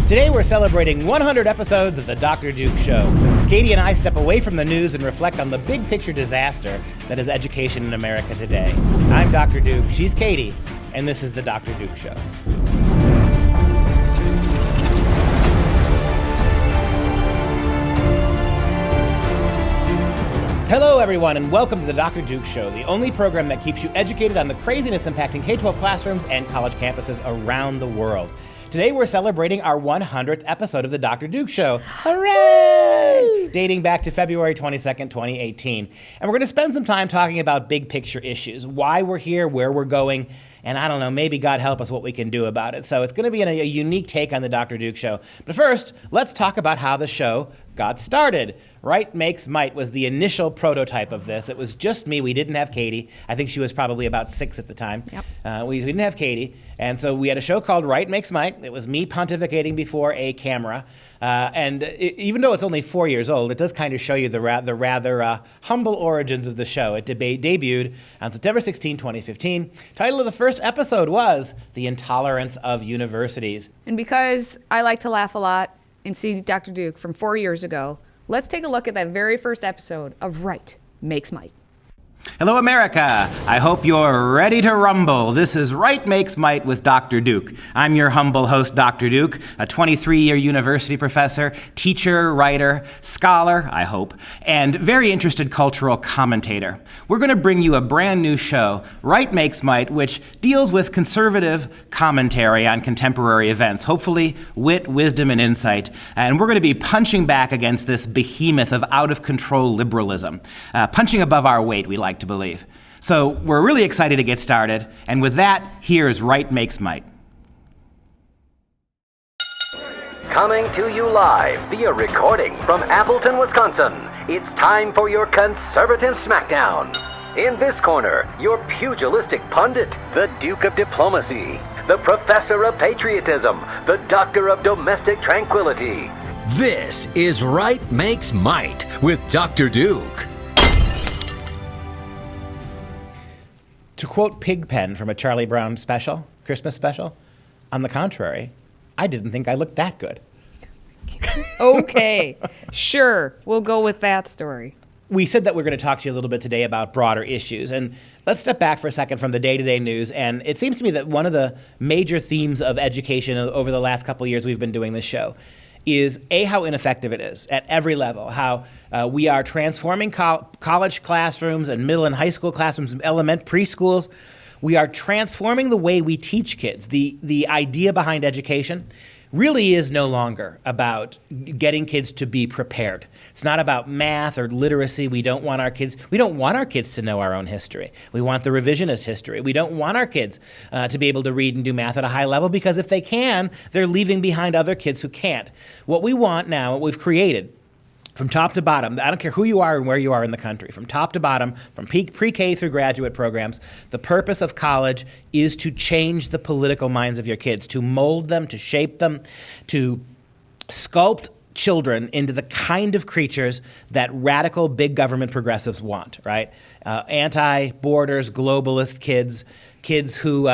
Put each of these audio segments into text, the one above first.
Today we're celebrating 100 episodes of The Dr. Duke Show. Katie and I step away from the news and reflect on the big picture disaster that is education in America today. I'm Dr. Duke, she's Katie, and this is The Dr. Duke Show. Hello, everyone, and welcome to The Dr. Duke Show, the only program that keeps you educated on the craziness impacting K-12 classrooms and college campuses around the world. Today, we're celebrating our 100th episode of The Dr. Duke Show. Hooray! Dating back to February 22nd, 2018. And we're going to spend some time talking about big picture issues, why we're here, where we're going, and I don't know, maybe God help us what we can do about it. So it's going to be a unique take on The Dr. Duke Show. But first, let's talk about how the show got started. Right Makes Might was the initial prototype of this. It was just me. We didn't have Katie. I think she was probably about 6 at the time. Yep. We didn't have Katie. And so we had a show called Right Makes Might. It was me pontificating before a camera. Even though it's only 4 years old, it does kind of show you the rather humble origins of the show. It debuted on September 16, 2015. Title of the first episode was The Intolerance of Universities. And because I like to laugh a lot and see Dr. Duke from 4 years ago, let's take a look at that very first episode of Right Makes Might. Hello, America. I hope you're ready to rumble. This is Right Makes Might with Dr. Duke. I'm your humble host, Dr. Duke, a 23-year university professor, teacher, writer, scholar, I hope, and very interested cultural commentator. We're going to bring you a brand new show, Right Makes Might, which deals with conservative commentary on contemporary events, hopefully wit, wisdom, and insight. And we're going to be punching back against this behemoth of out-of-control liberalism, punching above our weight, we like to believe. So we're really excited to get started, and with that, here's Right Makes Might. Coming to you live via recording from Appleton, Wisconsin, it's time for your conservative smackdown. In this corner, your pugilistic pundit, the Duke of Diplomacy, the Professor of Patriotism, the Doctor of Domestic Tranquility. This is Right Makes Might with Dr. Duke. To quote Pigpen from a Charlie Brown special, Christmas special, on the contrary, I didn't think I looked that good. Okay, sure, we'll go with that story. We said that we're going to talk to you a little bit today about broader issues, and let's step back for a second from the day-to-day news, and it seems to me that one of the major themes of education over the last couple of years we've been doing this show is how ineffective it is at every level, how we are transforming college classrooms and middle and high school classrooms and preschools. We are transforming the way we teach kids. The idea behind education really is no longer about getting kids to be prepared. It's not about math or literacy. We don't want our kids to know our own history. We want the revisionist history. We don't want our kids to be able to read and do math at a high level, because if they can, they're leaving behind other kids who can't. What we want now, what we've created, from top to bottom, I don't care who you are and where you are in the country, from top to bottom, from pre-K through graduate programs, the purpose of college is to change the political minds of your kids, to mold them, to shape them, to sculpt children into the kind of creatures that radical big government progressives want, right? Anti-borders, globalist kids who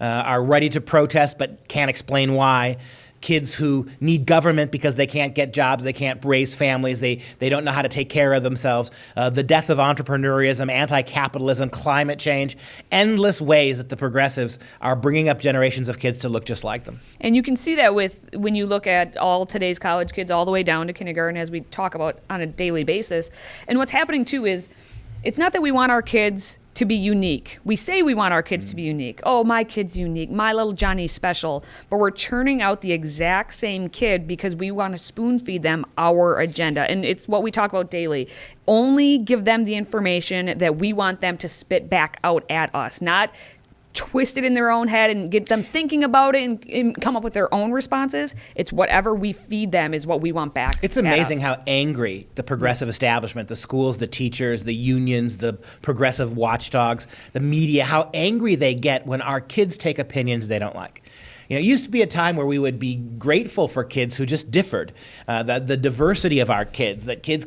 are ready to protest but can't explain why, kids who need government because they can't get jobs, they can't raise families, they don't know how to take care of themselves, the death of entrepreneurism, anti-capitalism, climate change, endless ways that the progressives are bringing up generations of kids to look just like them. And you can see that when you look at all today's college kids all the way down to kindergarten, as we talk about on a daily basis. And what's happening too is, it's not that we want our kids to be unique. We say we want our kids to be unique. Oh, my kid's unique. My little Johnny's special. But we're churning out the exact same kid because we want to spoon feed them our agenda. And it's what we talk about daily. Only give them the information that we want them to spit back out at us, not twist it in their own head and get them thinking about it and come up with their own responses. It's whatever we feed them is what we want back. It's amazing how angry the progressive establishment, the schools, the teachers, the unions, the progressive watchdogs, the media, how angry they get when our kids take opinions they don't like. It used to be a time where we would be grateful for kids who just differed. The diversity of our kids, that kids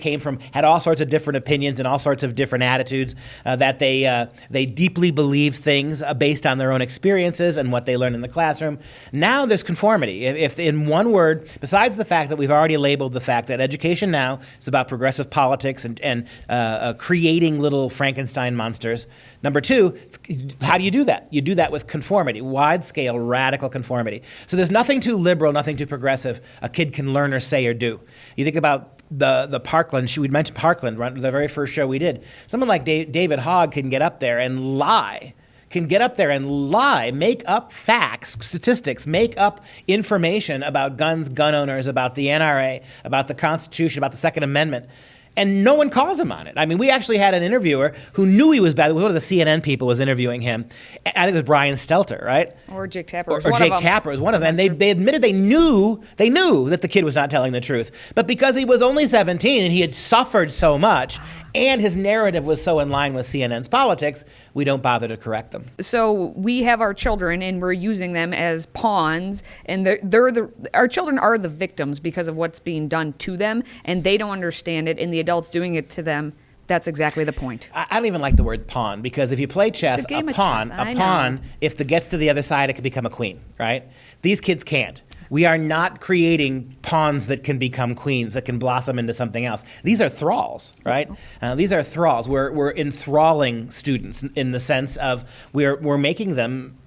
had all sorts of different opinions and all sorts of different attitudes, that they deeply believe things based on their own experiences and what they learn in the classroom. Now there's conformity. If in one word, besides the fact that we've already labeled the fact that education now is about progressive politics and creating little Frankenstein monsters. Number two, how do you do that? You do that with conformity, wide-scale, radical conformity. So there's nothing too liberal, nothing too progressive a kid can learn or say or do. You think about the Parkland, we'd mentioned Parkland, right, the very first show we did. Someone like David Hogg can get up there and lie, make up facts, statistics, make up information about guns, gun owners, about the NRA, about the Constitution, about the Second Amendment. And no one calls him on it. I mean, we actually had an interviewer who knew he was bad. One of the CNN people was interviewing him. I think it was Brian Stelter, right? Or Jake Tapper. Or Jake Tapper was one of them. And they admitted they knew that the kid was not telling the truth. But because he was only 17 and he had suffered so much, and his narrative was so in line with CNN's politics, we don't bother to correct them. So we have our children, and we're using them as pawns, and our children are the victims because of what's being done to them, and they don't understand it, and the adults doing it to them. That's exactly the point. I don't even like the word pawn, because if you play chess, a pawn, if it gets to the other side, it can become a queen, right? These kids can't. We are not creating pawns that can become queens, that can blossom into something else. These are thralls, right? These are thralls. We're enthralling students in the sense of we're making them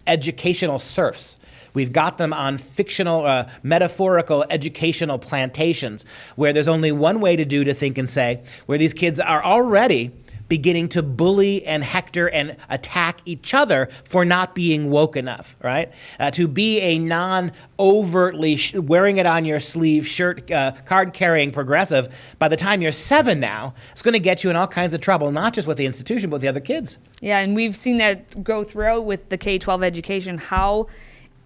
educational serfs. We've got them on fictional, metaphorical educational plantations where there's only one way to think and say, where these kids are already beginning to bully and hector and attack each other for not being woke enough, right? To be a non-overtly wearing it on your sleeve shirt, card-carrying progressive, by the time you're 7 now, it's going to get you in all kinds of trouble, not just with the institution, but with the other kids. Yeah, and we've seen that go throughout with the K-12 education, how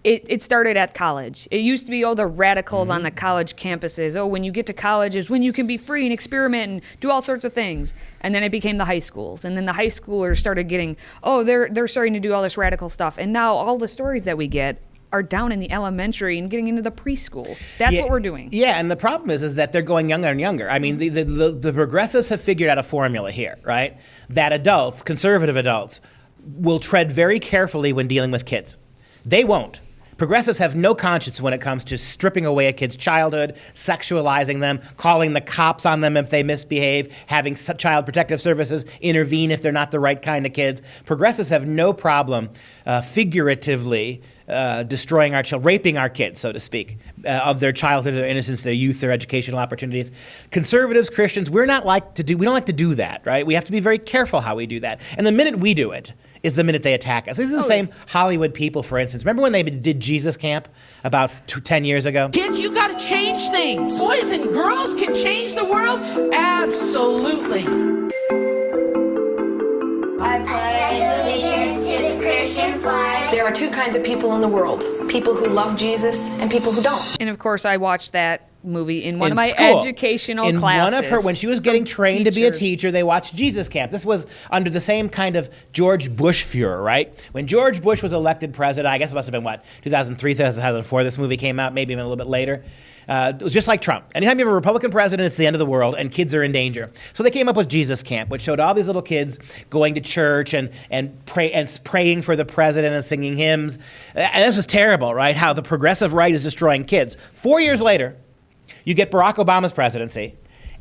it started at college. It used to be, the radicals on the college campuses. When you get to college is when you can be free and experiment and do all sorts of things. And then it became the high schools. And then the high schoolers started getting, they're starting to do all this radical stuff. And now all the stories that we get are down in the elementary and getting into the preschool. That's what we're doing. Yeah, and the problem is that they're going younger and younger. I mean, the progressives have figured out a formula here, right? That adults, conservative adults, will tread very carefully when dealing with kids. They won't. Progressives have no conscience when it comes to stripping away a kid's childhood, sexualizing them, calling the cops on them if they misbehave, having child protective services intervene if they're not the right kind of kids. Progressives have no problem figuratively destroying our children, raping our kids, so to speak, of their childhood, their innocence, their youth, their educational opportunities. Conservatives, Christians, we don't like to do that, right? We have to be very careful how we do that. And the minute we do it is the minute they attack us. This is the same Hollywood people, for instance. Remember when they did Jesus Camp about 10 years ago? Kids, you got to change things. Boys and girls can change the world? Absolutely. I pledge allegiance to the Christian flag. There are two kinds of people in the world. People who love Jesus and people who don't. And of course, I watched that movie in one of my educational classes. One of her, when she was getting trained to be a teacher, they watched Jesus Camp. This was under the same kind of George Bush furor, right? When George Bush was elected president, I guess it must have been 2003, 2004, this movie came out, maybe even a little bit later. It was just like Trump. Anytime you have a Republican president, it's the end of the world, and kids are in danger. So they came up with Jesus Camp, which showed all these little kids going to church and praying for the president and singing hymns. And this was terrible, right? How the progressive right is destroying kids. 4 years later, you get Barack Obama's presidency.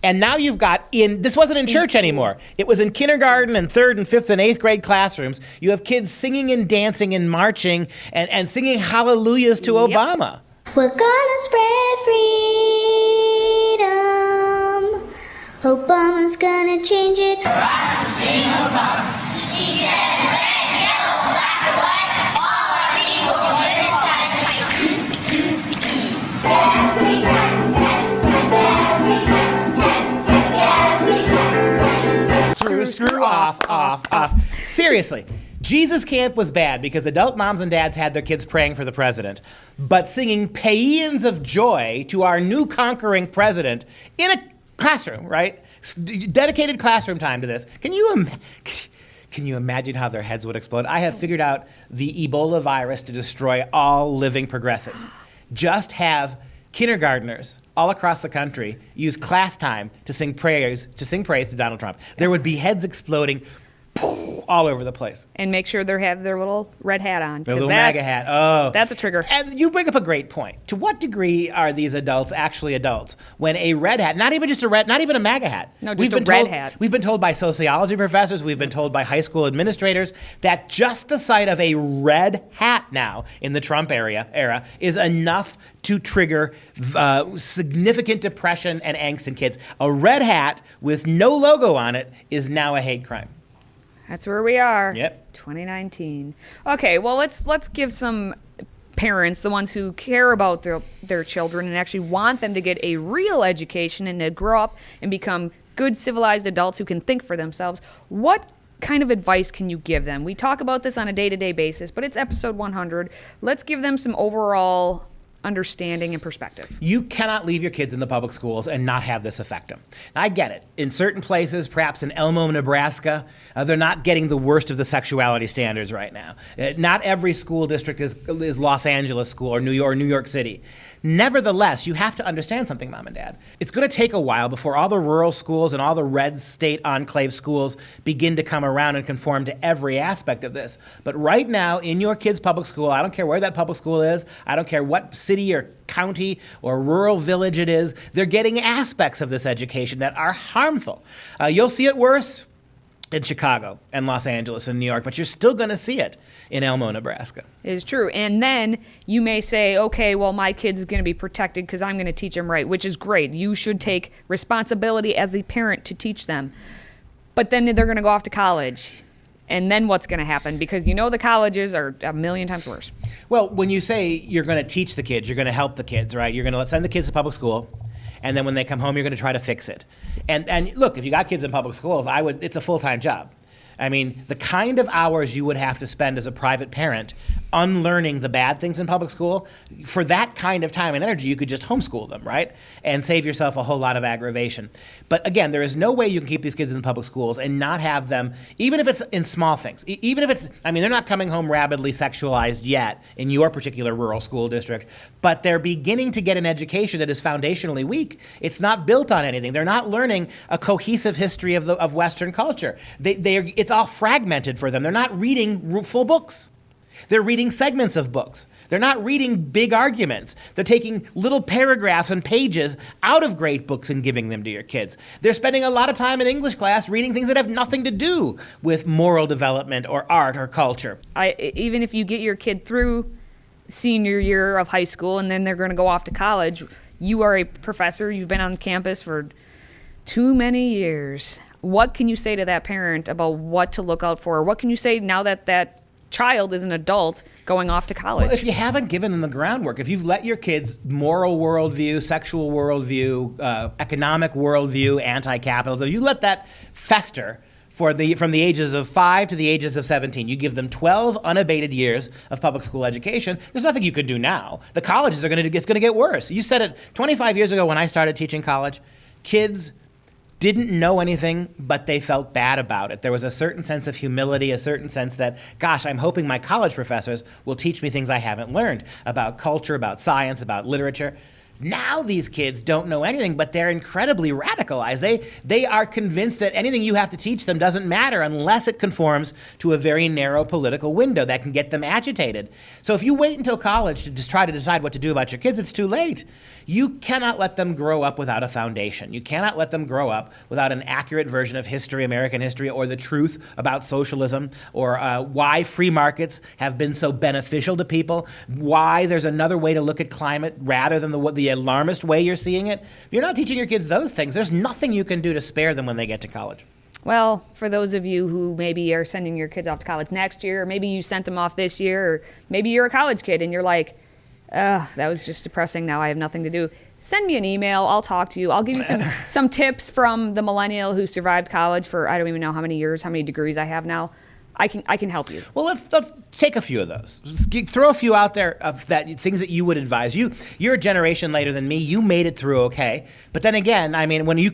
And now you've got this wasn't in church anymore. It was in kindergarten and 3rd and 5th and 8th grade classrooms. You have kids singing and dancing and marching and singing hallelujahs to Obama. We're gonna spread freedom. Obama's gonna change it. Sing Obama. He said red, yellow, black, or white. All are equal in this time. Yes, we can. Yes, we can. Yes, we can. Screw off. Seriously. Jesus Camp was bad because adult moms and dads had their kids praying for the president, but singing paeans of joy to our new conquering president in a classroom, right? Dedicated classroom time to this. Can Can you imagine how their heads would explode? I have figured out the Ebola virus to destroy all living progressives. Just have kindergartners all across the country use class time to sing praise to Donald Trump. There would be heads exploding all over the place. And make sure they have their little red hat on. Their little MAGA hat. Oh. That's a trigger. And you bring up a great point. To what degree are these adults actually adults when a red hat, not even a MAGA hat. No, just a red hat. We've been told by sociology professors, we've been told by high school administrators that just the sight of a red hat now in the Trump era is enough to trigger significant depression and angst in kids. A red hat with no logo on it is now a hate crime. That's where we are. Yep. 2019. Okay, well, let's give some parents, the ones who care about their children and actually want them to get a real education and to grow up and become good civilized adults who can think for themselves. What kind of advice can you give them? We talk about this on a day-to-day basis, but it's episode 100. Let's give them some overall understanding and perspective. You cannot leave your kids in the public schools and not have this affect them. I get it. In certain places, perhaps in Elmo, Nebraska, they're not getting the worst of the sexuality standards right now. Not every school district is Los Angeles school or New York City. Nevertheless, you have to understand something, Mom and Dad. It's going to take a while before all the rural schools and all the red state enclave schools begin to come around and conform to every aspect of this. But right now, in your kid's public school, I don't care where that public school is, I don't care what city or county or rural village it is, they're getting aspects of this education that are harmful. You'll see it worse in Chicago and Los Angeles and New York, but you're still going to see it in Elmo, Nebraska. It is true. And then you may say, okay, well, my kid's going to be protected because I'm going to teach them right, which is great. You should take responsibility as the parent to teach them. But then they're going to go off to college. And then what's going to happen? Because the colleges are a million times worse. Well, when you say you're going to teach the kids, you're going to help the kids, right? You're going to send the kids to public school, and then when they come home, you're going to try to fix it. And look, if you got kids in public schools, it's a full-time job. I mean, the kind of hours you would have to spend as a private parent unlearning the bad things in public school, for that kind of time and energy, you could just homeschool them, right? And save yourself a whole lot of aggravation. But again, there is no way you can keep these kids in the public schools and not have them, even if it's in small things, even if it's, they're not coming home rabidly sexualized yet in your particular rural school district, but they're beginning to get an education that is foundationally weak. It's not built on anything. They're not learning a cohesive history of Western culture. It's all fragmented for them. They're not reading full books. They're reading segments of books. They're not reading big arguments. They're taking little paragraphs and pages out of great books and giving them to your kids. They're spending a lot of time in English class reading things that have nothing to do with moral development or art or culture. Even if you get your kid through senior year of high school and then they're going to go off to college, you are a professor. You've been on campus for too many years. What can you say to that parent about what to look out for? What can you say now that that child is an adult going off to college? Well, if you haven't given them the groundwork, if you've let your kids moral worldview, sexual worldview, economic worldview, anti-capitalism, you let that fester from the ages of 5 to the ages of 17. You give them 12 unabated years of public school education. There's nothing you can do now. The colleges it's going to get worse. You said it 25 years ago when I started teaching college. Kids didn't know anything, but they felt bad about it. There was a certain sense of humility, a certain sense that, gosh, I'm hoping my college professors will teach me things I haven't learned about culture, about science, about literature. Now these kids don't know anything, but they're incredibly radicalized. They are convinced that anything you have to teach them doesn't matter unless it conforms to a very narrow political window that can get them agitated. So if you wait until college to just try to decide what to do about your kids, it's too late. You cannot let them grow up without a foundation. You cannot let them grow up without an accurate version of history, American history, or the truth about socialism, or why free markets have been so beneficial to people, why there's another way to look at climate rather than the alarmist way you're seeing it. If you're not teaching your kids those things, there's nothing you can do to spare them when they get to college. Well, for those of you who maybe are sending your kids off to college next year, or maybe you sent them off this year, or maybe you're a college kid and you're like, that was just depressing. Now I have nothing to do. Send me an email. I'll talk to you. I'll give you some tips from the millennial who survived college for I don't even know how many years, how many degrees I have now. I can help you. Well, let's take a few of those. Throw a few out there of things that you would advise. You're a generation later than me. You made it through okay. But then again, when you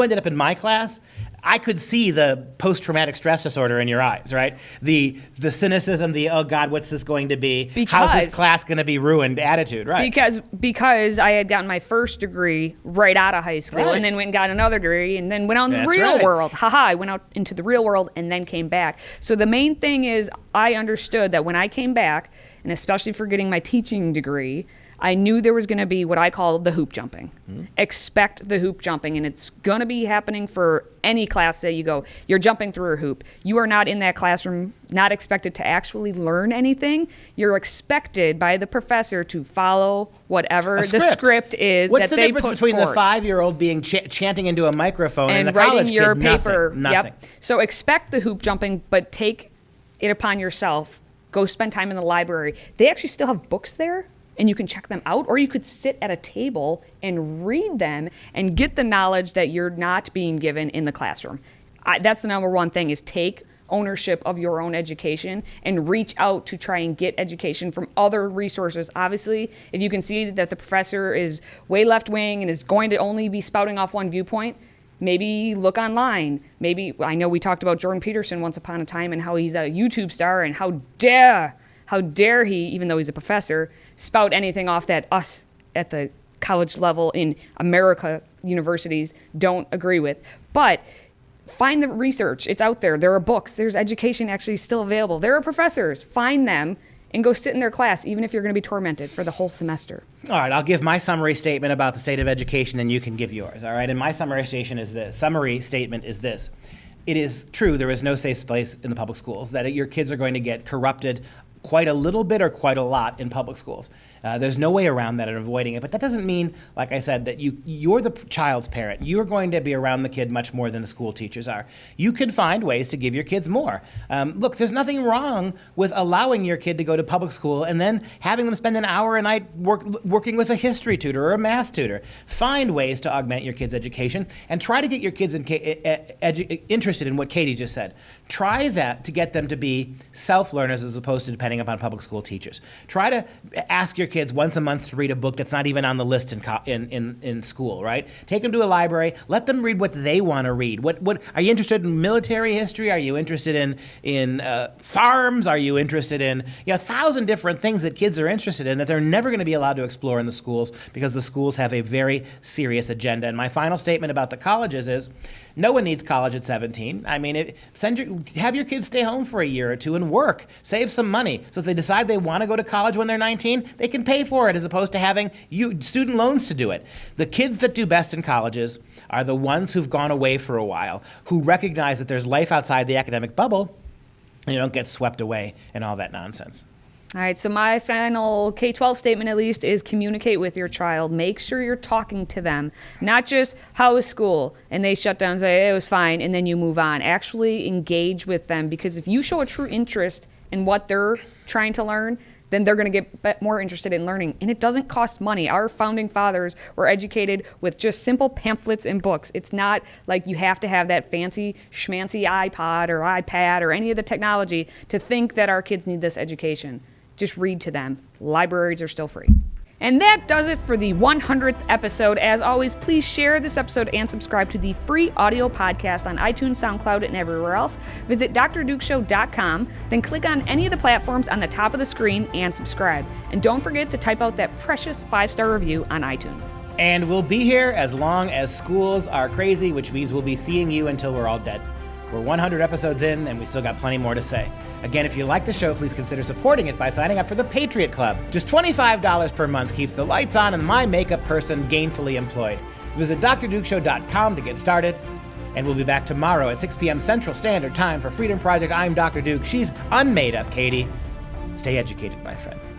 ended up in my class, I could see the post-traumatic stress disorder in your eyes, right? The cynicism, the, oh God, what's this going to be? How's this class going to be ruined attitude, right? Because I had gotten my first degree right out of high school, and then went and got another degree, and then went out in the real world. I went out into the real world and then came back. So the main thing is I understood that when I came back, and especially for getting my teaching degree, I knew there was going to be what I call the hoop jumping. Expect the hoop jumping, and it's going to be happening for any class that you go. You're jumping through a hoop. You are not in that classroom, not expected to actually learn anything. You're expected by the professor to follow whatever the script is What's that the they difference put between forward. the 5-year-old being chanting into a microphone and the writing college your kid? paper? Nothing. Yep. So expect the hoop jumping, but take it upon yourself. Go spend time in the library. They actually still have books there, and you can check them out, or you could sit at a table and read them and get the knowledge that you're not being given in the classroom. That's the number one thing, is take ownership of your own education and reach out to try and get education from other resources. Obviously, if you can see that the professor is way left-wing and is going to only be spouting off one viewpoint, maybe look online. Maybe, I know we talked about Jordan Peterson once upon a time and how he's a YouTube star, and how dare he, even though he's a professor, spout anything off that us at the college level in America universities don't agree with. But find the research. It's out there. There are books. There's education actually still available. There are professors. Find them and go sit in their class, even if you're going to be tormented for the whole semester. All right, I'll give my summary statement about the state of education, and you can give yours, all right? And my summary statement is this. It is true, there is no safe place in the public schools, that your kids are going to get corrupted quite a little bit or quite a lot in public schools. There's no way around that and avoiding it. But that doesn't mean, like I said, that you're the child's parent. You're going to be around the kid much more than the school teachers are. You could find ways to give your kids more. Look, there's nothing wrong with allowing your kid to go to public school and then having them spend an hour a night working with a history tutor or a math tutor. Find ways to augment your kids' education and try to get your kids interested in what Katie just said. Try that to get them to be self-learners as opposed to depending upon public school teachers. Try to ask your kids once a month to read a book that's not even on the list in school, right? Take them to a library. Let them read what they want to read. What are you interested in? Military history? Are you interested in farms? Are you interested in 1,000 different things that kids are interested in that they're never going to be allowed to explore in the schools because the schools have a very serious agenda. And my final statement about the colleges is, no one needs college at 17. I mean, have your kids stay home for a year or two and work. Save some money. So if they decide they want to go to college when they're 19, they can pay for it as opposed to having student loans to do it. The kids that do best in colleges are the ones who've gone away for a while, who recognize that there's life outside the academic bubble, and you don't get swept away in all that nonsense. All right, so my final K-12 statement, at least, is communicate with your child. Make sure you're talking to them, not just, how was school? And they shut down and say, it was fine, and then you move on. Actually engage with them, because if you show a true interest in what they're trying to learn, then they're going to get more interested in learning. And it doesn't cost money. Our founding fathers were educated with just simple pamphlets and books. It's not like you have to have that fancy schmancy iPod or iPad or any of the technology to think that our kids need this education. Just read to them. Libraries are still free. And that does it for the 100th episode. As always, please share this episode and subscribe to the free audio podcast on iTunes, SoundCloud, and everywhere else. Visit drdukeshow.com, then click on any of the platforms on the top of the screen and subscribe. And don't forget to type out that precious 5-star review on iTunes. And we'll be here as long as schools are crazy, which means we'll be seeing you until we're all dead. We're 100 episodes in, and we still got plenty more to say. Again, if you like the show, please consider supporting it by signing up for the Patriot Club. Just $25 per month keeps the lights on and my makeup person gainfully employed. Visit drdukeshow.com to get started. And we'll be back tomorrow at 6 p.m. Central Standard Time for Freedom Project. I'm Dr. Duke. She's unmade up, Katie. Stay educated, my friends.